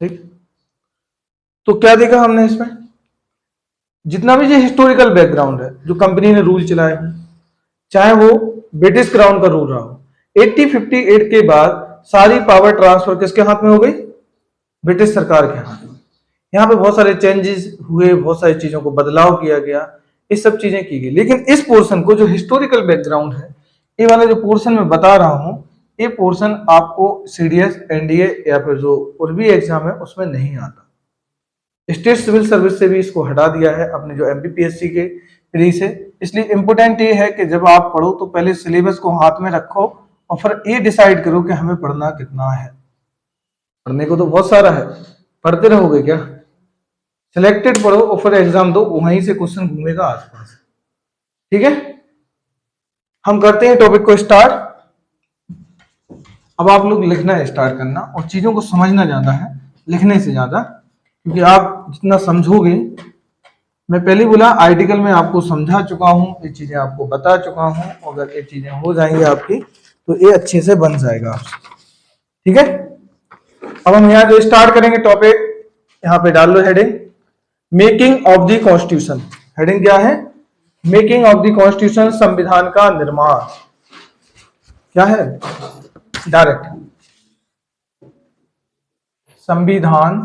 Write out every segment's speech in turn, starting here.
ठीक, तो क्या देखा हमने इसमें, जितना भी ये हिस्टोरिकल बैकग्राउंड है, जो कंपनी ने रूल चलाए हैं, चाहे वो ब्रिटिश क्राउन का रूल रहा हो, 1858 के बाद सारी पावर ट्रांसफर किसके हाथ में हो गई, ब्रिटिश सरकार के हाथ में। यहाँ पे बहुत सारे चेंजेस हुए, बहुत सारी चीजों को बदलाव किया गया, ये सब चीजें की गई। लेकिन इस पोर्शन को, जो हिस्टोरिकल बैकग्राउंड है, ये वाला जो पोर्शन मैं बता रहा हूं, ये पोर्शन आपको सीडीएस, एनडीए या फिर जो और भी एग्जाम है उसमें नहीं आता। स्टेट सिविल सर्विस से भी इसको हटा दिया है अपने जो एमपीपीएससी के फ्री से। इसलिए इंपोर्टेंट ये है कि जब आप पढ़ो तो पहले सिलेबस को हाथ में रखो और फिर ये डिसाइड करो कि हमें पढ़ना कितना है। पढ़ने को तो बहुत सारा है, पढ़ते रहोगे क्या, सिलेक्टेड पढ़ो और फिर एग्जाम दो, वहीं से क्वेश्चन घूमेगा आसपास। ठीक है, हम करते हैं टॉपिक को स्टार्ट। अब आप लोग लिखना स्टार्ट करना और चीजों को समझना ज्यादा है लिखने से ज्यादा, क्योंकि आप जितना समझोगे, मैं पहले ही बोला आर्टिकल में आपको समझा चुका हूं, ये चीजें आपको बता चुका हूं, अगर ये चीजें हो जाएंगी आपकी तो ये अच्छे से बन जाएगा आपसे। ठीक है, अब हम यहाँ जो स्टार्ट करेंगे टॉपिक, यहाँ पे डाल लो heading, making of the constitution. Heading क्या है, मेकिंग ऑफ द कॉन्स्टिट्यूशन, संविधान का निर्माण। क्या है, डायरेक्ट, संविधान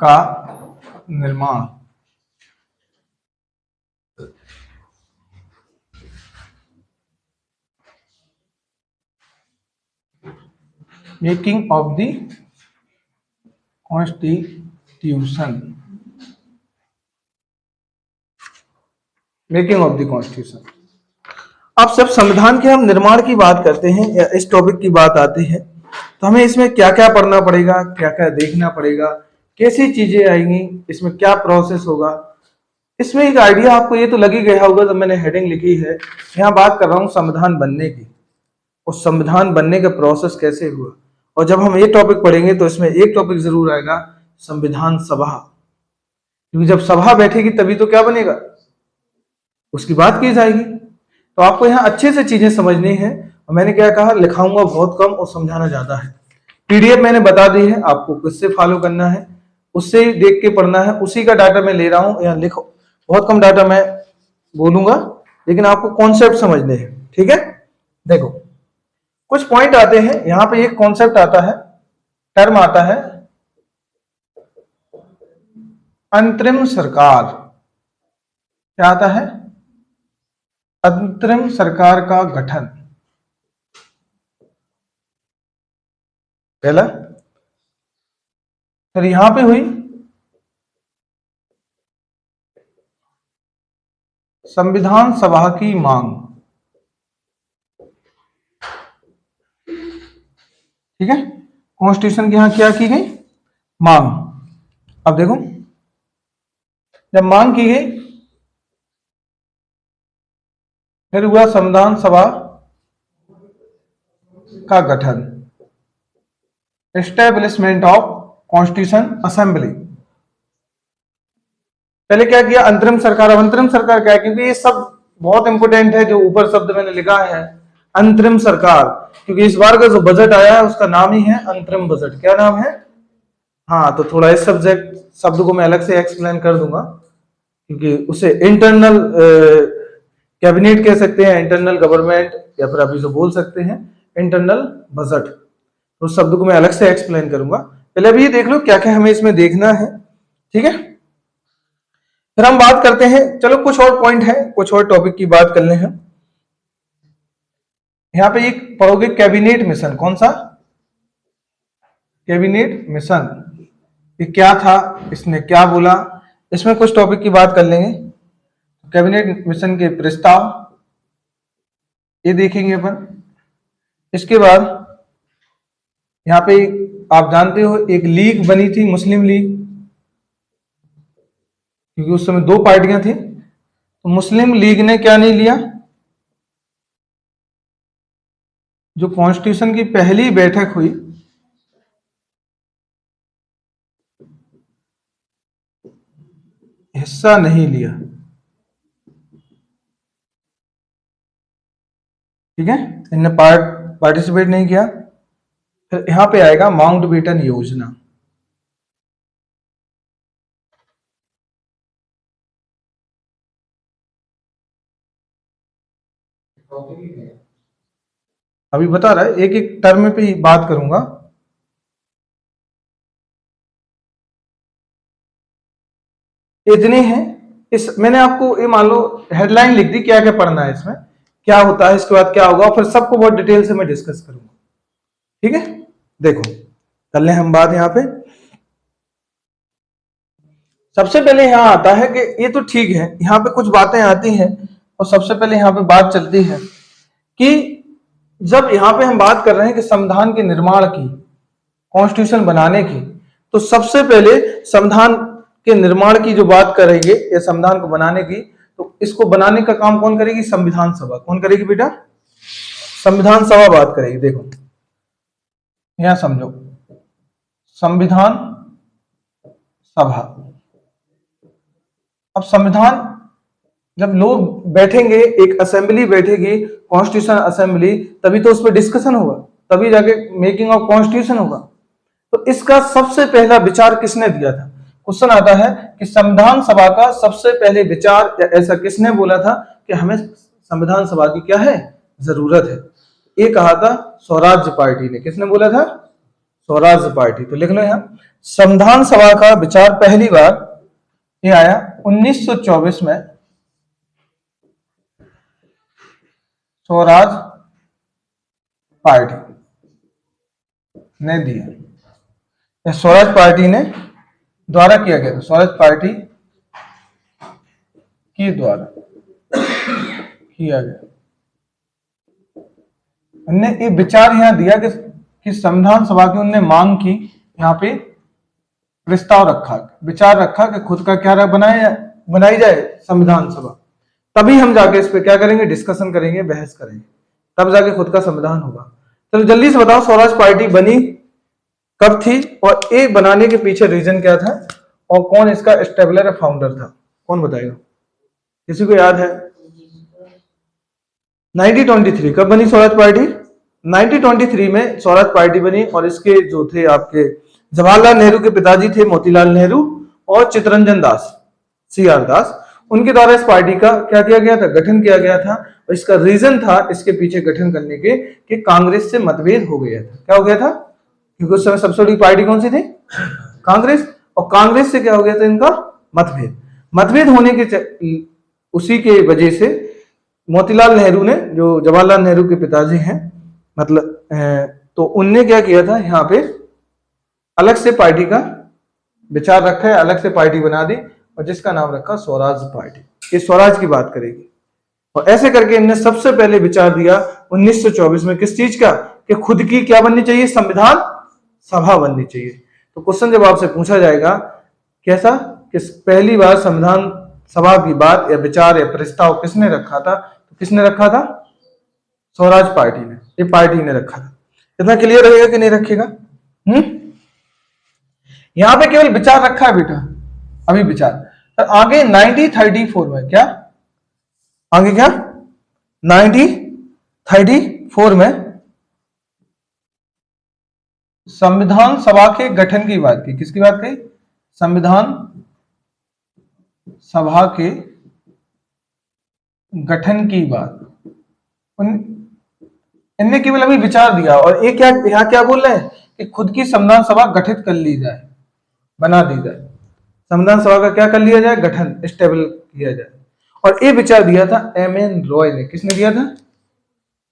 का निर्माण। Making of the constitution, making of the constitution. अब सब संविधान के हम निर्माण की बात करते हैं या इस टॉपिक की बात आती है, तो हमें इसमें क्या क्या पढ़ना पड़ेगा, क्या क्या देखना पड़ेगा, कैसी चीजें आएंगी, इसमें क्या प्रोसेस होगा। इसमें एक आइडिया आपको ये तो लग ही गया होगा, जब मैंने हेडिंग लिखी है, यहाँ बात कर रहा हूँ संविधान बनने की, और संविधान बनने का प्रोसेस कैसे हुआ। और जब हम ये टॉपिक पढ़ेंगे तो इसमें एक टॉपिक जरूर आएगा, संविधान सभा, क्योंकि जब सभा बैठेगी तभी तो क्या बनेगा, उसकी बात की जाएगी। तो आपको यहाँ अच्छे से चीजें समझनी है, और मैंने क्या कहा, लिखाऊंगा बहुत कम और समझाना ज्यादा है। पीडीएफ मैंने बता दी है आपको, किससे फॉलो करना है, उससे देख के पढ़ना है, उसी का डाटा मैं ले रहा हूं। यहाँ लिखो, बहुत कम डाटा मैं बोलूंगा, लेकिन आपको कॉन्सेप्ट समझने हैं। ठीक है, देखो कुछ पॉइंट आते हैं यहाँ पे, एक कॉन्सेप्ट आता है, टर्म आता है, अंतरिम सरकार। क्या आता है, अंतरिम सरकार का गठन। पहला, फिर यहां पे हुई संविधान सभा की मांग। ठीक है, कॉन्स्टिट्यूशन की यहां क्या की गई, मांग। अब देखो, जब मांग की गई फिर हुआ संविधान सभा का गठन, एस्टेब्लिशमेंट ऑफ कॉन्स्टिट्यूशन असेंबली। पहले क्या किया, अंतरिम सरकार। अब अंतरिम सरकार क्या है, क्योंकि ये सब बहुत इंपोर्टेंट है, जो ऊपर शब्द मैंने लिखा है अंतरिम सरकार, क्योंकि इस बार का जो बजट आया है उसका नाम ही है अंतरिम बजट। क्या नाम है, हाँ, तो थोड़ा इस सब्जेक्ट शब्द को मैं अलग से एक्सप्लेन कर दूंगा, क्योंकि उसे इंटरनल कैबिनेट कह सकते हैं, इंटरनल गवर्नमेंट, या फिर अभी जो बोल सकते हैं इंटरनल बजट, तो उस शब्द को मैं अलग से एक्सप्लेन करूंगा। पहले अभी ये देख लो क्या क्या हमें इसमें देखना है। ठीक है, फिर हम बात करते हैं, चलो कुछ और पॉइंट है, कुछ और टॉपिक की बात कर ले हैं। यहां पे एक पढ़ोगे कैबिनेट मिशन। कौन सा, कैबिनेट मिशन, ये क्या था, इसने क्या बोला, इसमें कुछ टॉपिक की बात कर लेंगे। कैबिनेट मिशन के प्रस्ताव ये देखेंगे अपन। इसके बाद यहाँ पे आप जानते हो एक लीग बनी थी, मुस्लिम लीग, क्योंकि उस समय दो पार्टियां थी, तो मुस्लिम लीग ने क्या नहीं लिया, जो कॉन्स्टिट्यूशन की पहली बैठक हुई, हिस्सा नहीं लिया। ठीक है, इनने पार्टिसिपेट नहीं किया। फिर यहां पे आएगा माउंटबेटन योजना। अभी बता रहा है, एक एक टर्म पे ही बात करूंगा। इतने हैं। इस मैंने आपको ये मान लो हेडलाइन लिख दी, क्या क्या पढ़ना है इसमें, क्या होता है, इसके बाद क्या होगा, फिर सबको बहुत डिटेल से मैं डिस्कस करूंगा। ठीक है, देखो कर ले हम बात यहां पे। सबसे पहले यहां आता है कि ये तो ठीक है, यहां पे कुछ बातें आती हैं, और सबसे पहले यहां पे बात चलती है कि जब यहां पे हम बात कर रहे हैं कि संविधान के निर्माण की, कॉन्स्टिट्यूशन बनाने की, तो सबसे पहले संविधान के निर्माण की जो बात करेंगे या संविधान को बनाने की, तो इसको बनाने का काम कौन करेगी? संविधान सभा। कौन करेगी बेटा? संविधान सभा बात करेगी। देखो यहां समझो, संविधान सभा। अब संविधान जब लोग बैठेंगे, एक असेंबली बैठेगी, कॉन्स्टिट्यूशन असेंबली, तभी तो उस पर डिस्कशन होगा, तभी जाके मेकिंग ऑफ कॉन्स्टिट्यूशन होगा। तो इसका सबसे पहला विचार किसने दिया था? क्वेश्चन आता है कि संविधान सभा का सबसे पहले विचार ऐसा किसने बोला था कि हमें संविधान सभा की क्या है, जरूरत है? ये कहा था स्वराज्य पार्टी ने। किसने बोला था? स्वराज्य पार्टी। तो लिख लो यहां, संविधान सभा का विचार पहली बार ये आया 1924 में, स्वराज पार्टी ने दिया। स्वराज पार्टी ने द्वारा किया गया था, स्वराज पार्टी के द्वारा किया गया। उनने ये विचार यहां दिया कि संविधान सभा की उनने मांग की, यहां पे प्रस्ताव रखा, विचार रखा कि खुद का क्या बनाई जाए संविधान सभा। तभी हम जाके इस पे क्या करेंगे? डिस्कशन करेंगे, बहस करेंगे, तब जाके खुद का संविधान होगा। चलो जल्दी से बताओ, स्वराज पार्टी बनी कब थी, और ये बनाने के पीछे रीजन क्या था, और कौन इसका एस्टेब्लिशर या फाउंडर था? कौन बताएगा? किसी को याद है? 1923 कब बनी स्वराज पार्टी? 1923 में स्वराज पार्टी बनी, और इसके जो थे आपके जवाहरलाल नेहरू के पिताजी थे मोतीलाल नेहरू, और चित्तरंजन दास, CR दास, उनके द्वारा इस पार्टी का क्या किया गया था? गठन किया गया था। और इसका रीजन था इसके पीछे गठन करने के कि कांग्रेस से मतभेद हो गया था। क्या हो गया था? क्योंकि उस समय सबसे बड़ी पार्टी कौन सी थी? कांग्रेस। और कांग्रेस से क्या हो गया था? इनका मतभेद। मतभेद होने के उसी के वजह से मोतीलाल नेहरू ने, जो जवाहरलाल नेहरू के पिताजी हैं, मतलब तो उनने क्या किया था, यहाँ पे अलग से पार्टी का विचार रखा है, अलग से पार्टी बना दी, और जिसका नाम रखा स्वराज पार्टी। ये स्वराज की बात करेगी। और ऐसे करके इनने सबसे पहले विचार दिया 1924 में, किस चीज का? कि खुद की क्या बननी चाहिए? संविधान सभा बननी चाहिए। तो क्वेश्चन जब आपसे पूछा जाएगा कैसा, कि पहली बार संविधान सभा की बात या विचार या प्रस्ताव किसने रखा था, तो किसने रखा था? स्वराज पार्टी ने, ये पार्टी ने रखा था। इतना क्लियर रहेगा कि नहीं रखेगा? यहां पे केवल विचार रखा है बेटा, अभी विचार। तो आगे 1934 में क्या, आगे क्या 1934 में संविधान सभा के गठन की बात की। किसकी बात की? संविधान सभा के गठन की बात। इनने केवल अभी विचार दिया, और ये क्या यहां क्या बोल रहे हैं कि खुद की संविधान सभा गठित कर ली जाए, बना दी जाए। संविधान सभा का क्या कर लिया जाए? गठन, स्टेबल किया जाए। और ये विचार दिया था MN रॉय ने। किसने दिया था?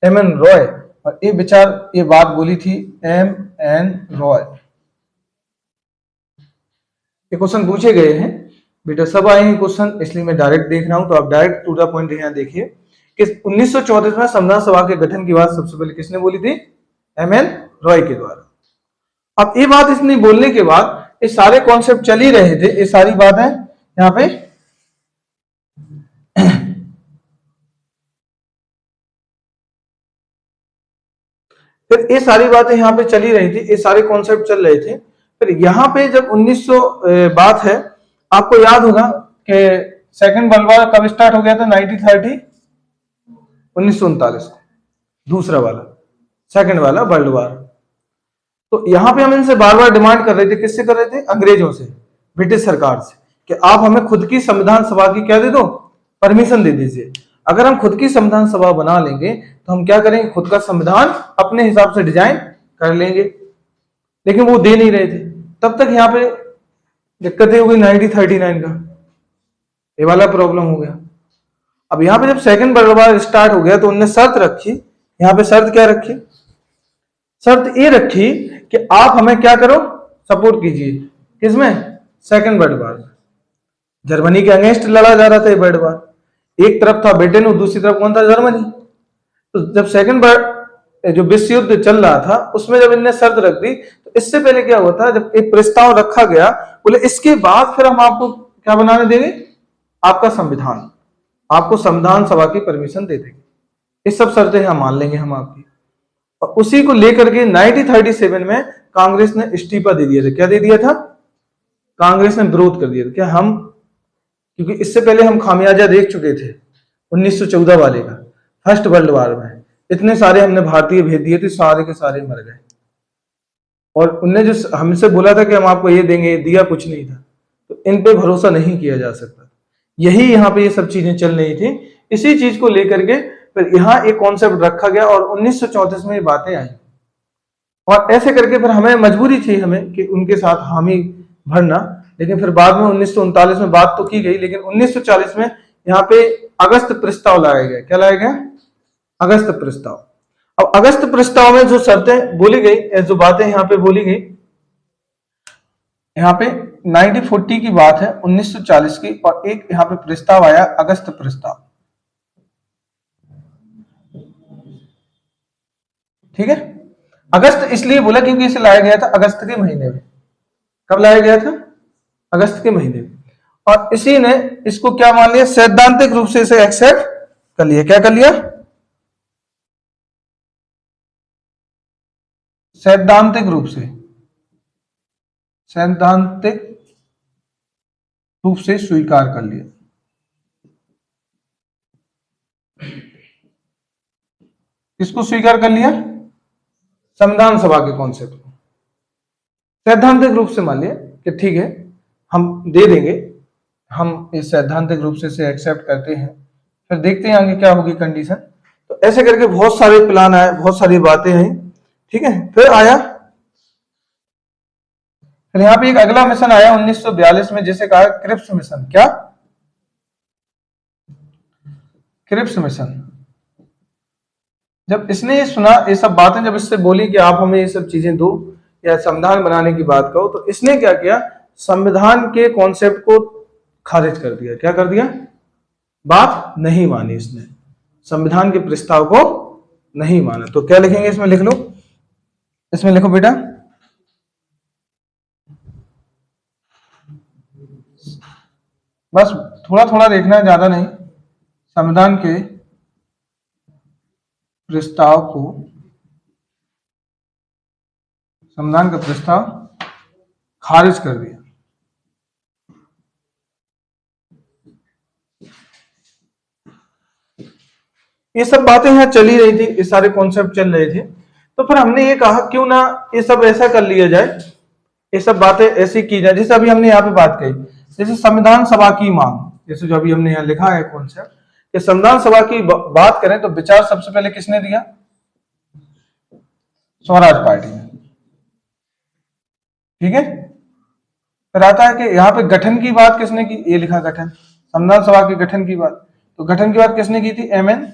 MN रॉय। और ये विचार, ये बात बोली थी MN रॉय। ये क्वेश्चन पूछे गए हैं बेटा, सब आए हैं क्वेश्चन, इसलिए मैं डायरेक्ट देख रहा हूं, तो आप डायरेक्ट टू द पॉइंट यहां देखिए कि 1934 में संविधान सभा के गठन की बात सबसे पहले किसने बोली थी? MN रॉय के द्वारा। अब ये बात इसने बोलने के बाद ये सारे कॉन्सेप्ट चल ही रहे थे, ये सारी बातें यहां पे फिर ये सारी बातें यहां पे चली रही थी, ये सारे कॉन्सेप्ट चल रहे थे। फिर यहां पे जब 1900 बात है, आपको याद होगा कि सेकंड वर्ल्ड वॉर कब स्टार्ट हो गया था? 1930, 1939 को, दूसरा वाला, सेकंड वाला वर्ल्ड वॉर। तो यहां पे हम इनसे बार बार डिमांड कर रहे थे, किससे कर रहे थे? अंग्रेजों से, ब्रिटिश सरकार से, कि आप हमें खुद की संविधान सभा की क्या दे दो? परमिशन दे दीजिए। अगर हम खुद की संविधान सभा बना लेंगे तो हम क्या करेंगे? खुद का संविधान अपने हिसाब से डिजाइन कर लेंगे। लेकिन वो दे नहीं रहे थे। तब तक यहाँ पे दिक्कतें हो गई 1939 का, ये वाला प्रॉब्लम हो गया। अब यहाँ पे जब सेकंड वर्ल्ड वॉर स्टार्ट हो गया तो उनने शर्त रखी। यहाँ पे शर्त क्या रखी? शर्त ये रखी कि आप हमें क्या करो? सपोर्ट कीजिए। किसमें? सेकंड वर्ल्ड वॉर में। जर्मनी के अगेंस्ट लड़ा जा रहा था ये वर्ल्ड वॉर। एक तरफ था ब्रिटेन और दूसरी तरफ कौन था? जर्मनी। तो जब सेकंड जो विश्व युद्ध चल रहा था उसमें जब इनने शर्त रख दी, तो इससे पहले क्या हुआ था? जब एक प्रस्ताव रखा गया, बोले इसके बाद फिर हम आपको क्या बनाने देंगे? आपका संविधान, आपको संविधान सभा की परमिशन दे देंगे। इस सब शर्तें हम मान लेंगे हम आपकी। और उसी को लेकर के 1937 में कांग्रेस ने इस्तीफा दे दिया था। क्या दे दिया था? कांग्रेस ने विरोध कर दिया था। क्या हम, क्योंकि इससे पहले हम खामियाजा देख चुके थे 1914 वाले का, फर्स्ट वर्ल्ड वॉर में इतने सारे हमने भारतीय भेज दिए थे, सारे के सारे मर गए। और उनने जो हमसे बोला था कि हम आपको ये देंगे, दिया कुछ नहीं था। तो इन पे भरोसा नहीं किया जा सकता। यही यहाँ पे ये सब चीजें चल रही थी। इसी चीज को लेकर के फिर यहाँ एक कॉन्सेप्ट रखा गया और 1934 में ये बातें आई। और ऐसे करके फिर हमें मजबूरी थी हमें कि उनके साथ हामी भरना। लेकिन फिर बाद में 1939 में बात तो की गई, लेकिन 1940 में यहाँ पे अगस्त प्रस्ताव लाया गया। क्या लाया गया? अगस्त प्रस्ताव। अब अगस्त प्रस्ताव में जो शर्तें बोली गई, जो बातें यहाँ पे बोली गई, यहाँ पे 1940 की बात है, 1940 की। और एक यहाँ पे प्रस्ताव आया, अगस्त प्रस्ताव। ठीक है। अगस्त इसलिए बोला क्योंकि इसे लाया गया था अगस्त के महीने में। कब लाया गया था? अगस्त के महीने में। और इसी ने इसको क्या मान लिया? सैद्धांतिक रूप से इसे एक्सेप्ट कर लिया। क्या कर लिया? सैद्धांतिक रूप से, सैद्धांतिक रूप से स्वीकार कर लिया। किसको स्वीकार कर लिया? संविधान सभा के कॉन्सेप्ट को सैद्धांतिक रूप से मान लिया कि ठीक है, हम दे देंगे, हम इस सैद्धांतिक रूप से इसे एक्सेप्ट करते हैं। फिर देखते हैं आगे क्या होगी कंडीशन। तो ऐसे करके बहुत सारे प्लान आए, बहुत सारी बातें आई। ठीक है। फिर आया, फिर यहाँ पे एक अगला मिशन आया 1942 में, जिसे कहा क्रिप्स मिशन। क्या? Cripps mission. जब इसने ये सुना, ये सब बातें जब इससे बोली कि आप हमें ये सब चीजें दो या संविधान बनाने की बात करो, तो इसने क्या किया? संविधान के कॉन्सेप्ट को खारिज कर दिया। क्या कर दिया? बात नहीं मानी इसने, संविधान के प्रस्ताव को नहीं माना। तो क्या लिखेंगे इसमें? लिख लो, इसमें लिखो बेटा, बस थोड़ा थोड़ा देखना है, ज्यादा नहीं। संविधान के प्रस्ताव को, संविधान का प्रस्ताव खारिज कर दिया। ये सब बातें यहाँ चली रही थी, ये सारे कॉन्सेप्ट चल रहे थे। तो फिर हमने ये कहा क्यों ना ये सब ऐसा कर लिया जाए, ये सब बातें ऐसी की जाए जैसे अभी हमने यहाँ पे बात कही, जैसे संविधान सभा की मांग, जैसे जो अभी हमने यहाँ लिखा है कॉन्सेप्ट कि संविधान सभा की बात करें तो विचार सबसे पहले किसने दिया? स्वराज पार्टी ने। ठीक है। फिर आता है कि यहाँ पे गठन की बात किसने की? ये लिखा गठन, संविधान सभा के गठन की बात। तो गठन की बात किसने की थी? एमएन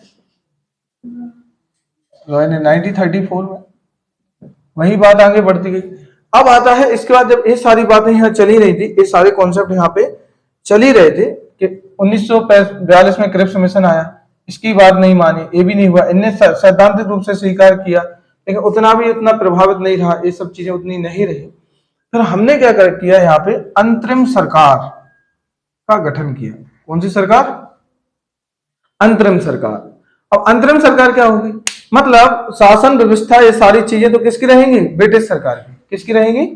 रॉय ने 1934 में। वही बात आगे बढ़ती गई। अब आता है इसके बाद, जब ये सारी बातें यहाँ चली रही थी, ये सारे कॉन्सेप्ट यहाँ पे चल ही रहे थे कि 1942 में क्रिप्स मिशन आया, इसकी बात नहीं मानी, ये भी नहीं हुआ। इनने सैद्धांतिक रूप से स्वीकार किया, लेकिन उतना भी उतना प्रभावित नहीं रहा, ये सब चीजें उतनी नहीं रही। फिर हमने क्या किया? यहाँ पे अंतरिम सरकार का गठन किया। कौन सी सरकार? अंतरिम सरकार। अब अंतरिम सरकार क्या होगी? मतलब शासन व्यवस्था, ये सारी चीजें तो किसकी रहेंगी? ब्रिटिश सरकार की। किसकी रहेंगी?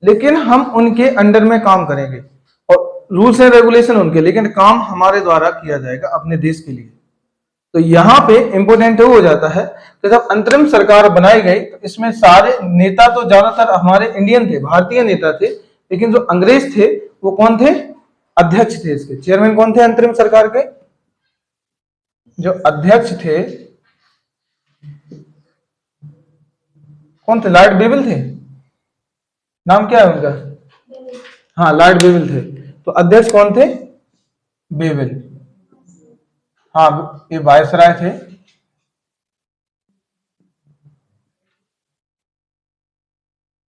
लेकिन हम उनके अंडर में काम करेंगे और रूल्स एंड रेगुलेशन उनके, लेकिन काम हमारे द्वारा किया जाएगा अपने देश के लिए। तो यहाँ पे इंपोर्टेंट हो जाता है कि जब अंतरिम सरकार बनाई गई तो इसमें सारे नेता तो ज्यादातर हमारे इंडियन थे, भारतीय नेता थे, लेकिन जो अंग्रेज थे वो कौन थे? अध्यक्ष थे। इसके चेयरमैन कौन थे अंतरिम सरकार के? जो अध्यक्ष थे कौन थे? लॉर्ड बेविल थे। नाम क्या है उनका? हाँ, लॉर्ड बेविल थे। तो अध्यक्ष कौन थे? बेविल। हाँ, ये वायसराय थे।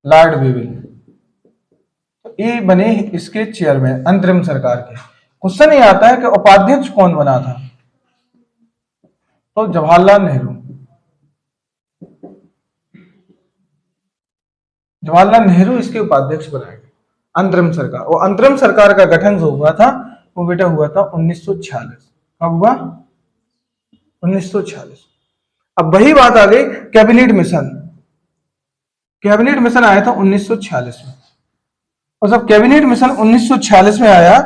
लॉर्ड बेविल। तो ये बने इसके चेयरमैन अंतरिम सरकार के। क्वेश्चन ये आता है कि उपाध्यक्ष कौन बना था? तो जवाहरलाल नेहरू। जवाहरलाल नेहरू इसके उपाध्यक्ष बनाए गए अंतरिम सरकार। और अंतरिम सरकार का गठन जो हुआ था वो बेटा हुआ था 1946। कब हुआ? 1946। अब वही बात आ गई कैबिनेट मिशन। कैबिनेट मिशन आया था 1946 में। और जब कैबिनेट मिशन 1946 में आया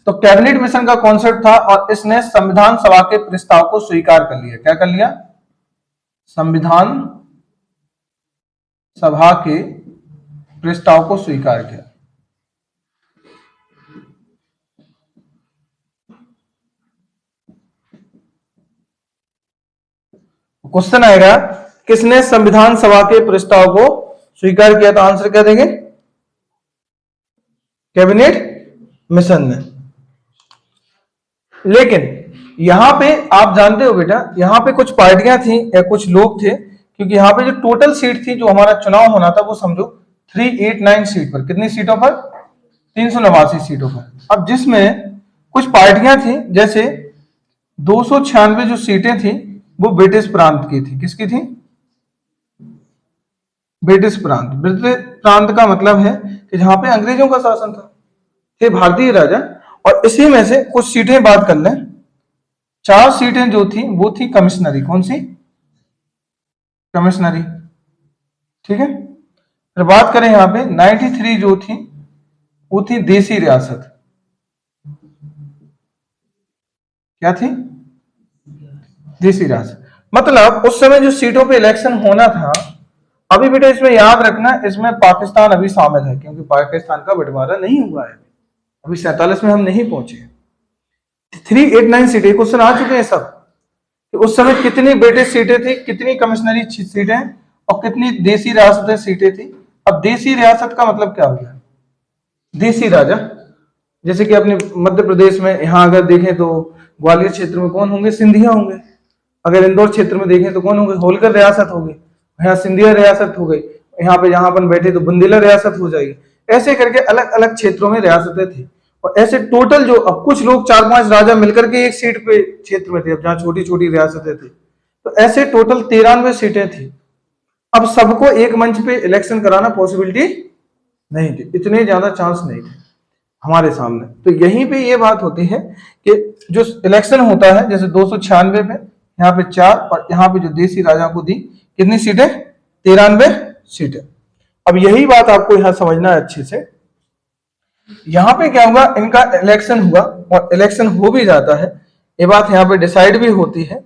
तो कैबिनेट मिशन का कॉन्सेप्ट था और इसने संविधान सभा के प्रस्ताव को स्वीकार कर लिया। क्या कर लिया? संविधान सभा के प्रस्ताव को स्वीकार किया। क्वेश्चन आएगा किसने संविधान सभा के प्रस्ताव को स्वीकार किया? तो आंसर क्या देंगे? कैबिनेट मिशन ने। लेकिन यहां पे आप जानते हो बेटा, यहां पे कुछ पार्टियां थी या कुछ लोग थे, क्योंकि यहां पे जो टोटल सीट थी जो हमारा चुनाव होना था वो समझो 389 सीट पर। कितनी सीटों पर? 389 सीटों पर। अब जिसमें कुछ पार्टियां थी, जैसे 296 जो सीटें थी वो ब्रिटिश प्रांत की थी। किसकी थी? ब्रिटिश प्रांत। ब्रिटिश प्रांत का मतलब है कि जहां पे अंग्रेजों का शासन था, थे भारतीय राजा। और इसी में से कुछ सीटें बात कर लें, 4 सीटें जो थी वो थी कमिश्नरी। कौन सी? कमिश्नरी। ठीक है। फिर बात करें यहां पे 93 जो थी वो थी देसी रियासत। क्या थी? देसी रियासत। मतलब उस समय जो सीटों पे इलेक्शन होना था, अभी बेटा इसमें याद रखना, इसमें पाकिस्तान अभी शामिल है, क्योंकि पाकिस्तान का बंटवारा नहीं हुआ है अभी 47 में हम नहीं पहुंचे। 389 सीटें क्वेश्चन आ चुके हैं सब कि उस समय कितनी ब्रिटिश सीटें थी, कितनी कमिश्नरी सीटें और कितनी देसी रियासतें सीटें थी। अब देसी रियासत का मतलब क्या हो गया? देसी राजा। जैसे कि अपने मध्य प्रदेश में यहां अगर देखें तो ग्वालियर क्षेत्र में कौन होंगे? सिंधिया होंगे। अगर इंदौर क्षेत्र में देखें तो कौन होंगे? होलकर रियासत होगी। यहाँ सिंधिया रियासत हो गई। यहाँ पे जहां अपन बैठे तो बुंदेला रियासत हो जाएगी। ऐसे करके अलग अलग क्षेत्रों में रियासतें थी। और ऐसे टोटल जो, अब कुछ लोग 4-5 राजा मिलकर के एक सीट पे क्षेत्र में थे, अब जहां छोटी छोटी रियासतें थी, तो ऐसे टोटल 93 सीटें थी। अब सबको एक मंच पे इलेक्शन कराना पॉसिबिलिटी नहीं थी, इतने ज्यादा चांस नहीं थे हमारे सामने। तो यहीं पे ये बात होती है कि जो इलेक्शन होता है, जैसे 296 पे यहाँ पे 4 और यहाँ पे जो देसी राजा को दी कितनी सीटें? 93 सीटें। अब यही बात आपको यहां समझना है अच्छे से। यहां पे क्या हुआ? इनका इलेक्शन हुआ और इलेक्शन हो भी जाता है, ये बात यहां पे डिसाइड भी होती है।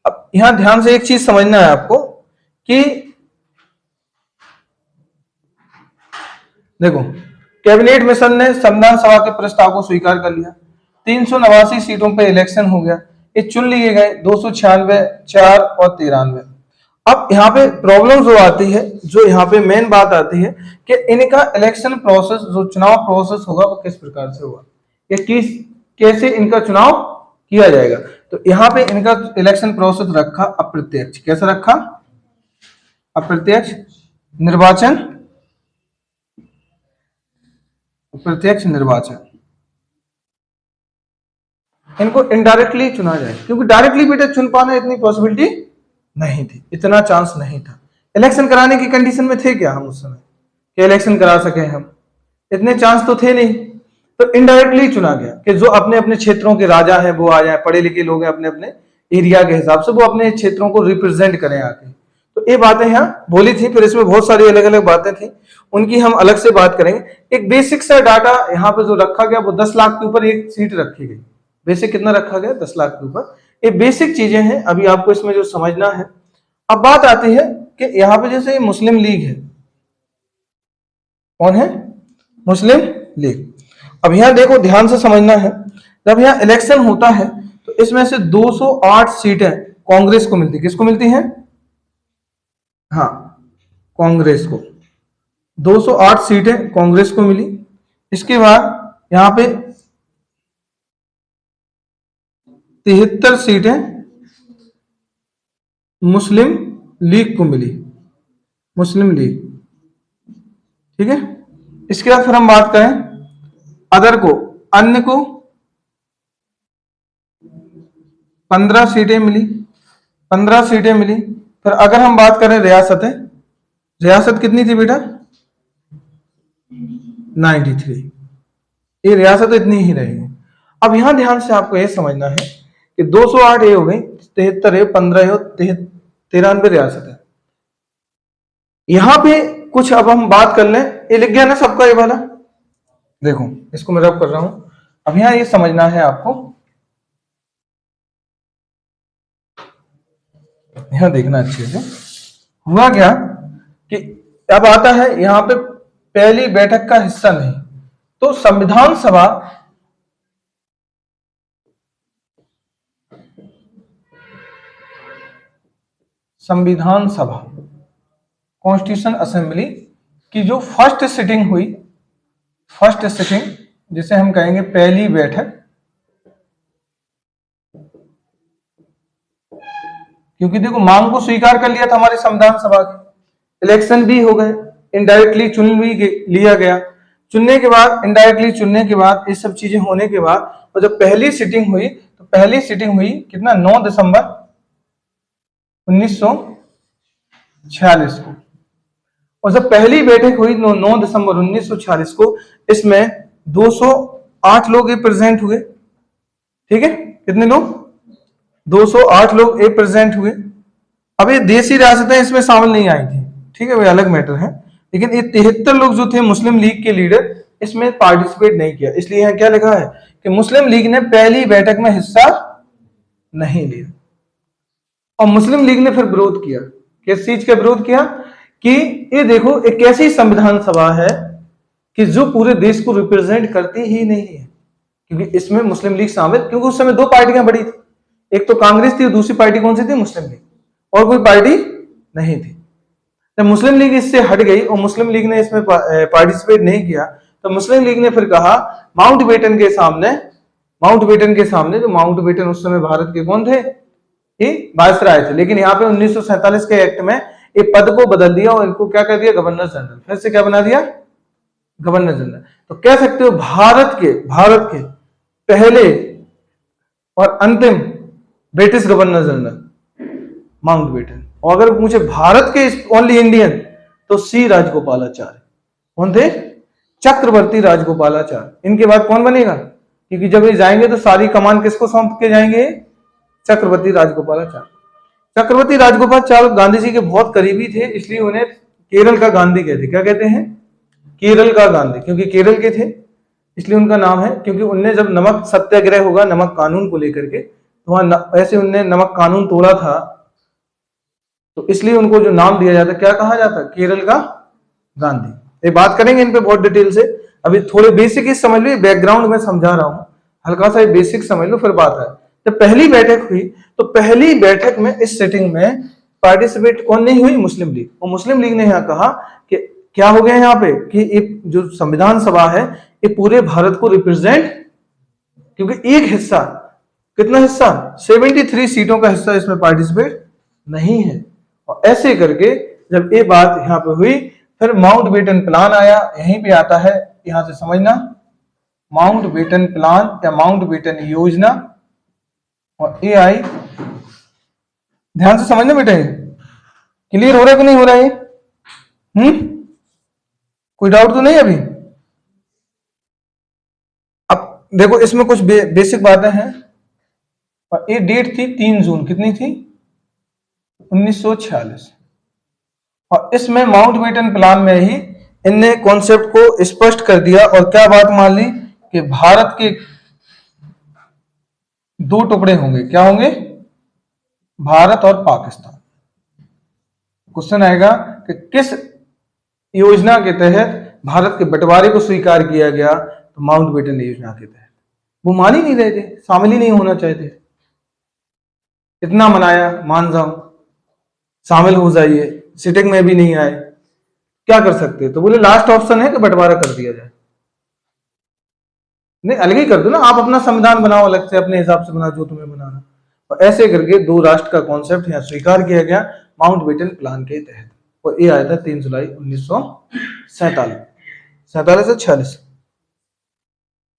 अब यहां ध्यान से एक चीज समझना है आपको कि देखो, कैबिनेट मिशन ने संविधान सभा के प्रस्ताव को स्वीकार कर लिया, 389 सीटों पे इलेक्शन हो गया, ये चुन लिए गए 296, 4 और 93। अब यहाँ पे प्रॉब्लम जो आती है, जो यहाँ पे मेन बात आती है कि इनका इलेक्शन प्रोसेस, जो चुनाव प्रोसेस होगा वो किस प्रकार से होगा, या किस कैसे इनका चुनाव किया जाएगा। तो यहाँ पे इनका इलेक्शन प्रोसेस रखा अप्रत्यक्ष। कैसे रखा? अप्रत्यक्ष निर्वाचन। प्रत्यक्ष निर्वाचन। इनको इनडायरेक्टली चुना जाए, क्योंकि डायरेक्टली बेटा चुन पाना इतनी पॉसिबिलिटी नहीं थी, इतना चांस नहीं था। इलेक्शन कराने की कंडीशन में थे क्या हम उस समय कि इलेक्शन करा सके हम? इतने चांस तो थे नहीं। तो इनडायरेक्टली चुना गया कि जो अपने अपने क्षेत्रों के राजा हैं वो आ जाए, पढ़े लिखे लोग हैं, अपने अपने एरिया के हिसाब से वो अपने क्षेत्रों को रिप्रेजेंट करें आके। तो तो ये बातें यहाँ बोली थी, फिर इसमें बहुत सारी अलग अलग बातें थी, उनकी हम अलग से बात करेंगे। एक बेसिक सा डाटा यहाँ पे जो रखा गया वो 10 लाख के ऊपर एक सीट रखी गई। बेसिक कितना रखा गया? 10 लाख के ऊपर। ये बेसिक चीजें हैं, अभी आपको इसमें जो समझना है। अब बात आती है कि यहाँ पे जैसे मुस्लिम लीग है, कौन है? मुस्लिम लीग। अब यहाँ देखो, ध्यान से समझना है, जब यहाँ इलेक्शन होता है तो इसमें से 208 सीटें कांग्रेस को मिलती। किसको मिलती हैं? हाँ, कांग्रेस को 208 सीटें कांग्रेस को मिली। इसके बाद यहां पे 73 सीटें मुस्लिम लीग को मिली, मुस्लिम लीग। ठीक है। इसके बाद फिर हम बात करें अदर को, अन्य को 15 सीटें मिली, 15 सीटें मिली। फिर अगर हम बात करें रियासतें, रियासत कितनी थी बेटा? 93। ये रियासत इतनी ही रहेगी। अब यहां ध्यान से आपको यह समझना है कि 208 ये हो गई, 73 है, 15 है, 93 रियासत है। यहां पे कुछ अब हम बात कर लें, ये लिख गया ना सबका ये वाला, देखो इसको मैं रब कर रहा हूं। अब यहां ये समझना है आपको, यहां देखना अच्छे से। हुआ क्या कि अब आता है यहां पे पहली बैठक का हिस्सा नहीं, तो संविधान सभा कॉन्स्टिट्यूशन असेंबली की जो फर्स्ट सिटिंग हुई, फर्स्ट सिटिंग जिसे हम कहेंगे पहली बैठक, क्योंकि देखो मांग को स्वीकार कर लिया था हमारी संविधान सभा के, इलेक्शन भी हो गए, इनडायरेक्टली चुन भी लिया गया, चुनने के बाद, इनडायरेक्टली चुनने के बाद, ये सब चीजें होने के बाद, और जब पहली सिटिंग हुई तो पहली सिटिंग हुई कितना? 9 दिसंबर 1946 को। और जब पहली बैठक हुई 9 दिसंबर 1946 को, इसमें 208 लोग प्रेजेंट हुए। ठीक है, कितने लोग? 208 लोग प्रेजेंट हुए। अब ये देसी रियासतें इसमें शामिल नहीं आई थी, ठीक है, वे अलग मैटर है, लेकिन ये 73 लोग जो थे मुस्लिम लीग के लीडर, इसमें पार्टिसिपेट नहीं किया। इसलिए यहां क्या लिखा है कि मुस्लिम लीग ने पहली बैठक में हिस्सा नहीं लिया। और मुस्लिम लीग ने फिर विरोध किया। किस चीज का विरोध किया? कि ये देखो एक ऐसी संविधान सभा है कि जो पूरे देश को रिप्रेजेंट करती ही नहीं है, क्योंकि इसमें मुस्लिम लीग शामिल, क्योंकि उस समय 2 पार्टियां बड़ी थी, एक तो कांग्रेस थी और दूसरी पार्टी कौन सी थी? मुस्लिम लीग, और कोई पार्टी नहीं थी। जब मुस्लिम लीग इससे हट गई और मुस्लिम लीग ने इसमें पार्टिसिपेट नहीं किया, तो मुस्लिम लीग ने फिर कहा माउंटबेटन के सामने, माउंटबेटन के सामने, जो माउंटबेटन उस समय भारत के कौन थे? वायसराय थे। लेकिन यहाँ पे 1947 के एक्ट में ये पद को बदल दिया और इनको क्या कर दिया? Governor general. फिर से क्या बना दिया? Governor general. तो कह सकते हो भारत के पहले और अंतिम ब्रिटिश गवर्नर जनरल माउंटबेटन। और अगर पूछे भारत के ओनली इंडियन, तो सी राजगोपालाचार्य। कौन थे? चक्रवर्ती राजगोपालाचार्य। इनके बाद कौन बनेगा? क्योंकि जब ये जाएंगे तो सारी कमान किसको सौंप के जाएंगे? चक्रवर्ती राजगोपालाचार्य। चक्रवर्ती राजगोपालाचार्य गांधी जी के बहुत करीबी थे, इसलिए उन्हें केरल का गांधी कहते। क्या कहते हैं? केरल का गांधी, क्योंकि केरल के थे इसलिए उनका नाम है। क्योंकि उनने जब नमक सत्याग्रह होगा नमक कानून को लेकर के, तो वहां ऐसे उनने नमक कानून तोड़ा था, तो इसलिए उनको जो नाम दिया जाता, क्या कहा जाता? केरल का गांधी। ये बात करेंगे इन पे बहुत डिटेल से। अभी थोड़े बेसिक ही समझ लो, बैकग्राउंड में समझा रहा हूं, हल्का सा बेसिक समझ लो, फिर बात है। जब पहली बैठक हुई तो पहली बैठक में इस सेटिंग में पार्टिसिपेट कौन नहीं हुई? मुस्लिम लीग। और मुस्लिम लीग ने यहाँ कहा कि क्या हो गया यहाँ पे कि एक जो संविधान सभा है ये पूरे भारत को रिप्रेजेंट, क्योंकि एक हिस्सा, कितना हिस्सा? 73 सीटों का हिस्सा इसमें पार्टिसिपेट नहीं है। और ऐसे करके जब ये बात यहाँ पे हुई, फिर माउंटबेटन प्लान आया। यहीं पे आता है, यहां से समझना, माउंटबेटन प्लान या माउंटबेटन योजना, और ये आई। ध्यान से समझना बेटा, ये क्लियर हो रहा है कि नहीं हो रहा है? कोई डाउट तो नहीं अभी? अब देखो इसमें कुछ बेसिक बातें हैं। और ये डेट थी 3 जून, कितनी थी? 1946। और इसमें माउंटबेटन प्लान में ही इनने कॉन्सेप्ट को स्पष्ट कर दिया और क्या बात मान ली कि भारत के दो टुकड़े होंगे, क्या होंगे, भारत और पाकिस्तान। क्वेश्चन आएगा कि किस योजना के तहत भारत के बंटवारे को स्वीकार किया गया, तो माउंटबेटन योजना के तहत। वो मान ही नहीं रहे थे, शामिल ही नहीं होना चाहते। इतना मनाया, मान जाओ, शामिल हो जाइए, सिटिंग में भी नहीं आए, क्या कर सकते, तो बोले लास्ट ऑप्शन है कि बंटवारा कर दिया जाए। नहीं, अलग ही कर दो ना, आप अपना संविधान बनाओ अलग से, अपने हिसाब से बनाओ जो तुम्हें बनाना। और ऐसे करके दो राष्ट्र का कॉन्सेप्ट यहाँ स्वीकार किया गया माउंटबेटन प्लान के तहत। और ये आया था 3 जुलाई 1947, 47 से 46,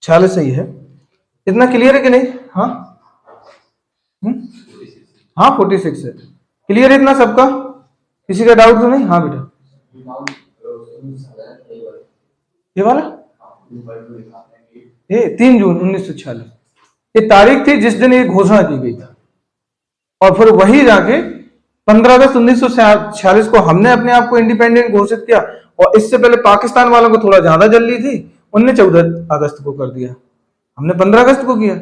46 सही है। इतना क्लियर है कि नहीं? हाँ हाँ 46 है। क्लियर है इतना सबका? किसी का डाउट तो नहीं? हाँ बेटा, ये वाला ये 3 जून 1946 ये तारीख थी जिस दिन ये घोषणा की गई थी। और फिर वही जाके 15 अगस्त 1946 को हमने अपने आप को इंडिपेंडेंट घोषित किया। और इससे पहले पाकिस्तान वालों को थोड़ा ज्यादा जल्दी थी, उनने 14 अगस्त को कर दिया, हमने 15 अगस्त को किया।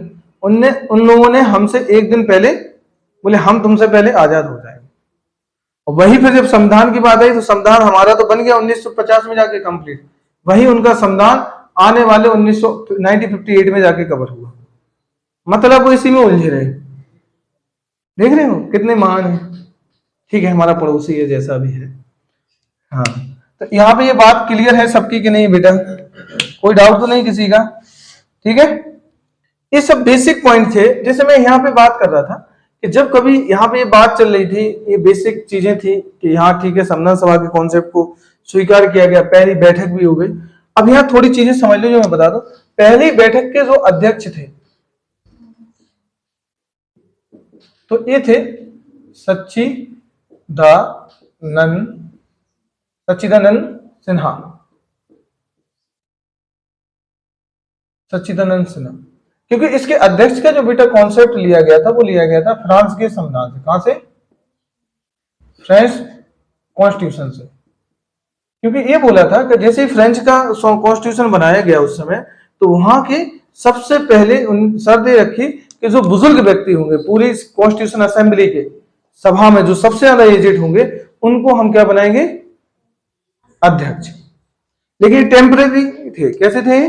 उन लोगों ने हमसे एक दिन पहले बोले हम तुमसे पहले आजाद हो जाएंगे। और वही फिर जब संविधान की बात आई तो संविधान हमारा तो बन गया 1950 में जाके कंप्लीट, वही उनका संविधान आने वाले 1958 में जाके कवर हुआ। मतलब वो इसी में उलझे रहे। देख रहे हो कितने महान है। ठीक है, हमारा पड़ोसी है जैसा भी है। हाँ, तो यहाँ पे ये बात क्लियर है सबकी कि नहीं बेटा? कोई डाउट तो नहीं किसी का? ठीक है, ये सब बेसिक पॉइंट थे जैसे मैं यहाँ पे बात कर रहा था कि जब कभी यहाँ पे ये बात चल रही थी, ये बेसिक चीजें थी कि यहाँ ठीक है संविधान सभा के कॉन्सेप्ट को स्वीकार किया गया, पहली बैठक भी हो गई। अब यहाँ थोड़ी चीजें समझ लो जो मैं बता दूं। पहली बैठक के जो अध्यक्ष थे तो ये थे सच्चिदानंद सिन्हा। सच्चिदानंद सिन्हा, क्योंकि इसके अध्यक्ष का जो बेटा कॉन्सेप्ट लिया गया था वो लिया गया था फ्रांस के संविधान से। कहां से? फ्रेंच कॉन्स्टिट्यूशन से। क्योंकि ये बोला था कि जैसे ही फ्रेंच का कॉन्स्टिट्यूशन बनाया गया उस समय, तो वहां के सबसे पहले उन शर्त रखी कि जो बुजुर्ग व्यक्ति होंगे पूरी कॉन्स्टिट्यूशन असेंबली के सभा में, जो सबसे ज्यादा एजेड होंगे, उनको हम क्या बनाएंगे? अध्यक्ष। लेकिन टेम्परेरी थे। कैसे थे?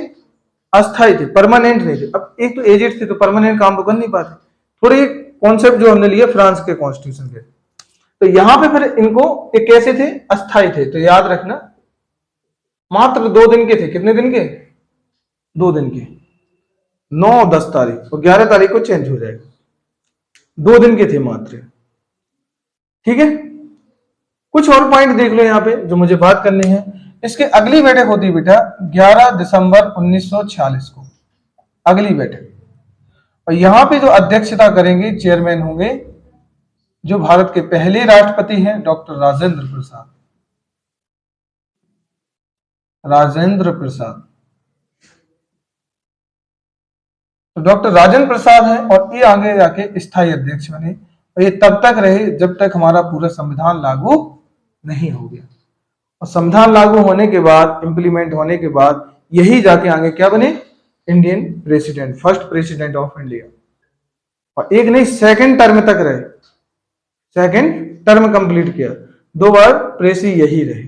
अस्थायी थे, परमानेंट नहीं थे। अब एक तो एजेड थे तो परमानेंट काम तो कर नहीं पाते। थोड़े कॉन्सेप्ट जो हमने लिए फ्रांस के कॉन्स्टिट्यूशन के, तो यहां पे फिर इनको एक कैसे थे? अस्थायी थे। तो याद रखना मात्र 2 दिन के थे। कितने दिन के? 2 दिन के, 9 10 तारीख और 11 तारीख को चेंज हो जाएगा। 2 दिन के थे मात्र। ठीक है, कुछ और पॉइंट देख लो यहाँ पे जो मुझे बात करनी है। इसके अगली बैठक होती है बेटा 11 दिसंबर 1946 को, अगली बैठक। और यहां पे जो अध्यक्षता करेंगे, चेयरमैन होंगे, जो भारत के पहले राष्ट्रपति हैं, डॉक्टर राजेंद्र प्रसाद। राजेंद्र प्रसाद, तो डॉक्टर राजेंद्र प्रसाद है और ये आगे जाके स्थायी अध्यक्ष बने। और ये तब तक रहे जब तक हमारा पूरा संविधान लागू नहीं हो गया। और संविधान लागू होने के बाद, इंप्लीमेंट होने के बाद, यही जाके आगे क्या बने? Indian president, first president of India. और एक नहीं, सेकंड टर्म तक रहे, सेकंड टर्म कंप्लीट किया। 2 बार प्रेसी यही रहे।